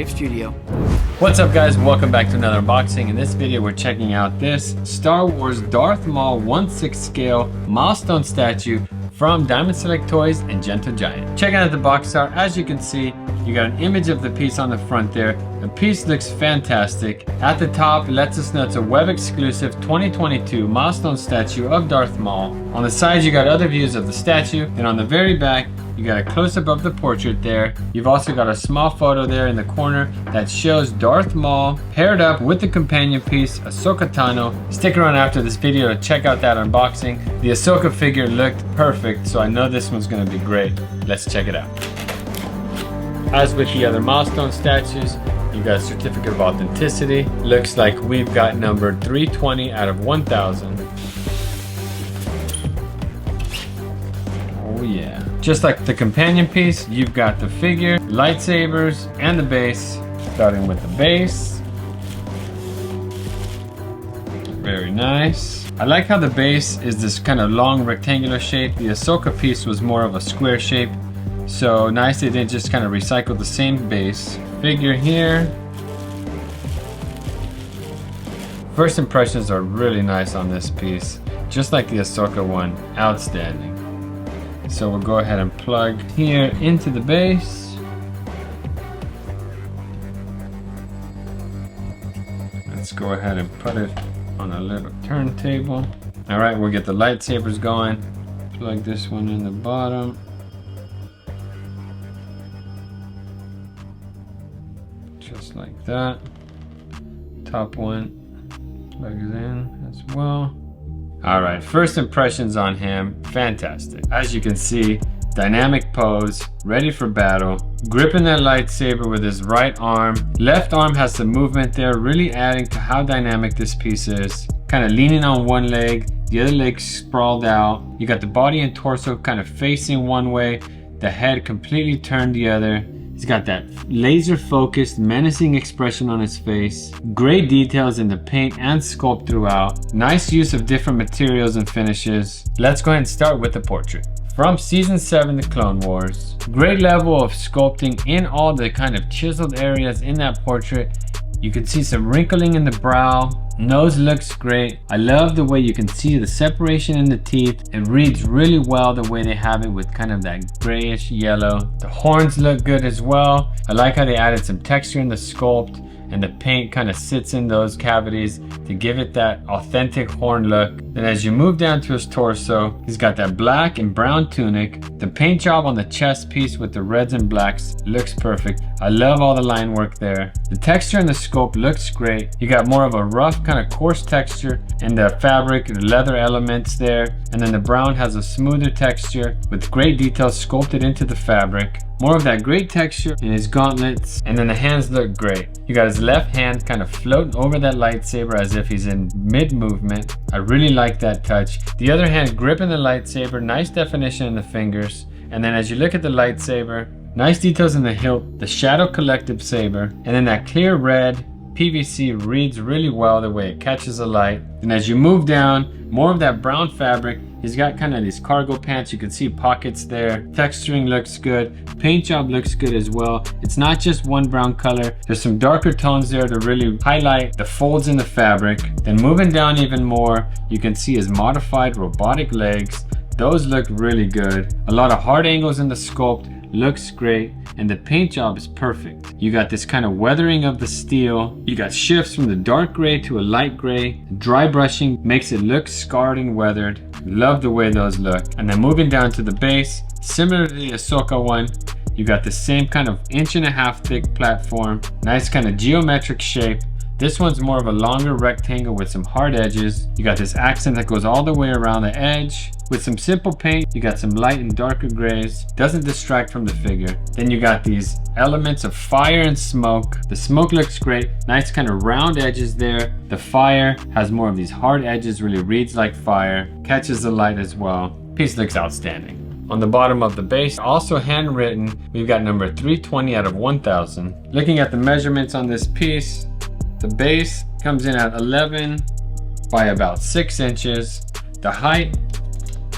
Brave Studio. What's up guys, welcome back to another unboxing. In this video we're checking out this Star Wars Darth Maul 1/6 scale milestone statue from Diamond Select Toys and Gentle Giant. Checking out the box art, as you can see, you got an image of the piece on the front there. The piece looks fantastic. At the top, it lets us know it's a web exclusive 2022 milestone statue of Darth Maul. On the sides, you got other views of the statue, and on the very back, you got a close-up of the portrait there. You've also got a small photo there in the corner that shows Darth Maul paired up with the companion piece, Ahsoka Tano. Stick around after this video to check out that unboxing. The Ahsoka figure looked perfect, so I know this one's gonna be great. Let's check it out. As with the other milestone statues, you got a certificate of authenticity. Looks like we've got numbered 320 out of 1000. Oh yeah. Just like the companion piece, you've got the figure, lightsabers, and the base. Starting with the base. Very nice. I like how the base is this kind of long rectangular shape. The Ahsoka piece was more of a square shape. So nice they didn't just kind of recycle the same base. Figure here. First impressions are really nice on this piece. Just like the Ahsoka one, outstanding. So we'll go ahead and plug here into the base. Let's go ahead and put it on a little turntable. All right, we'll get the lightsabers going. Plug this one in the bottom. Just like that. Top one plugs in as well. All right, first impressions on him, fantastic. As you can see, dynamic pose, ready for battle, gripping that lightsaber with his right arm. Left arm has some movement there, really adding to how dynamic this piece is. Kind of leaning on one leg, the other leg sprawled out. You got the body and torso kind of facing one way, the head completely turned the other. He's got that laser focused, menacing expression on his face. Great details in the paint and sculpt throughout. Nice use of different materials and finishes. Let's go ahead and start with the portrait. From Season 7 The Clone Wars. Great level of sculpting in all the kind of chiseled areas in that portrait. You can see some wrinkling in the brow. Nose looks great. I love the way you can see the separation in the teeth. It reads really well the way they have it with kind of that grayish yellow. The horns look good as well. I like how they added some texture in the sculpt, and the paint kind of sits in those cavities to give it that authentic horn look. Then as you move down to his torso, he's got that black and brown tunic. The paint job on the chest piece with the reds and blacks looks perfect. I love all the line work there. The texture in the sculpt looks great. You got more of a rough kind of coarse texture in the fabric, the leather elements there. And then the brown has a smoother texture with great details sculpted into the fabric. More of that great texture in his gauntlets, and then the hands look great. You got his left hand kind of floating over that lightsaber as if he's in mid-movement. I really like that touch. The other hand gripping the lightsaber, nice definition in the fingers. And then as you look at the lightsaber, nice details in the hilt, the Shadow Collective saber, and then that clear red PVC reads really well the way it catches the light. And as you move down, more of that brown fabric. He's got kind of these cargo pants. You can see pockets there. Texturing looks good. Paint job looks good as well. It's not just one brown color. There's some darker tones there to really highlight the folds in the fabric. Then moving down even more, you can see his modified robotic legs. Those look really good. A lot of hard angles in the sculpt. Looks great, and the paint job is perfect. You got this kind of weathering of the steel. You got shifts from the dark gray to a light gray. Dry brushing makes it look scarred and weathered. Love the way those look. And then moving down to the base, similar to the Ahsoka one, you got the same kind of 1.5 inch thick platform. Nice kind of geometric shape. This one's more of a longer rectangle with some hard edges. You got this accent that goes all the way around the edge. With some simple paint, you got some light and darker grays. Doesn't distract from the figure. Then you got these elements of fire and smoke. The smoke looks great. Nice kind of round edges there. The fire has more of these hard edges, really reads like fire. Catches the light as well. Piece looks outstanding. On the bottom of the base, also handwritten, we've got number 320 out of 1000. Looking at the measurements on this piece, the base comes in at 11 by about 6 inches. The height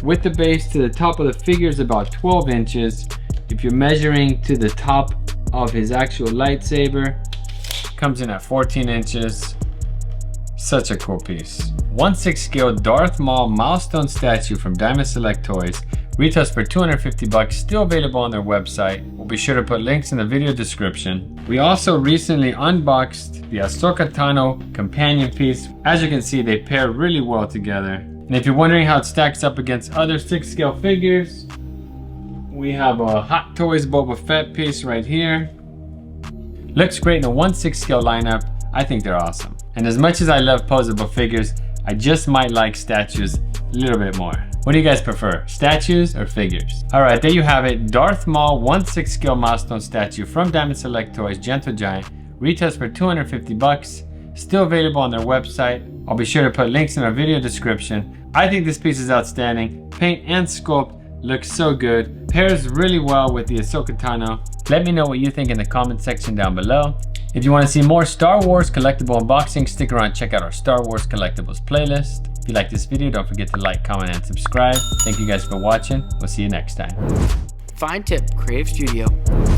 with the base to the top of the figure is about 12 inches. If you're measuring to the top of his actual lightsaber. Comes in at 14 inches. Such a cool piece. 1/6 scale Darth Maul Milestone statue from Diamond Select Toys. Retails for $250, still available on their website. We'll be sure to put links in the video description. We also recently unboxed the Ahsoka Tano companion piece. As you can see, they pair really well together. And if you're wondering how it stacks up against other 6 scale figures, we have a Hot Toys Boba Fett piece right here. Looks great in a 1/6 scale lineup. I think they're awesome. And as much as I love posable figures, I just might like statues a little bit more. What do you guys prefer, statues or figures? All right, there you have it. Darth Maul 1/6 scale milestone statue from Diamond Select Toys, Gentle Giant. Retails for $250, still available on their website. I'll be sure to put links in our video description. I think this piece is outstanding. Paint and sculpt looks so good. Pairs really well with the Ahsoka Tano. Let me know what you think in the comment section down below. If you want to see more Star Wars collectible unboxing, stick around and check out our Star Wars collectibles playlist. If you like this video, don't forget to like, comment, and subscribe. Thank you guys for watching. We'll see you next time. Fine Tip Creative Studio.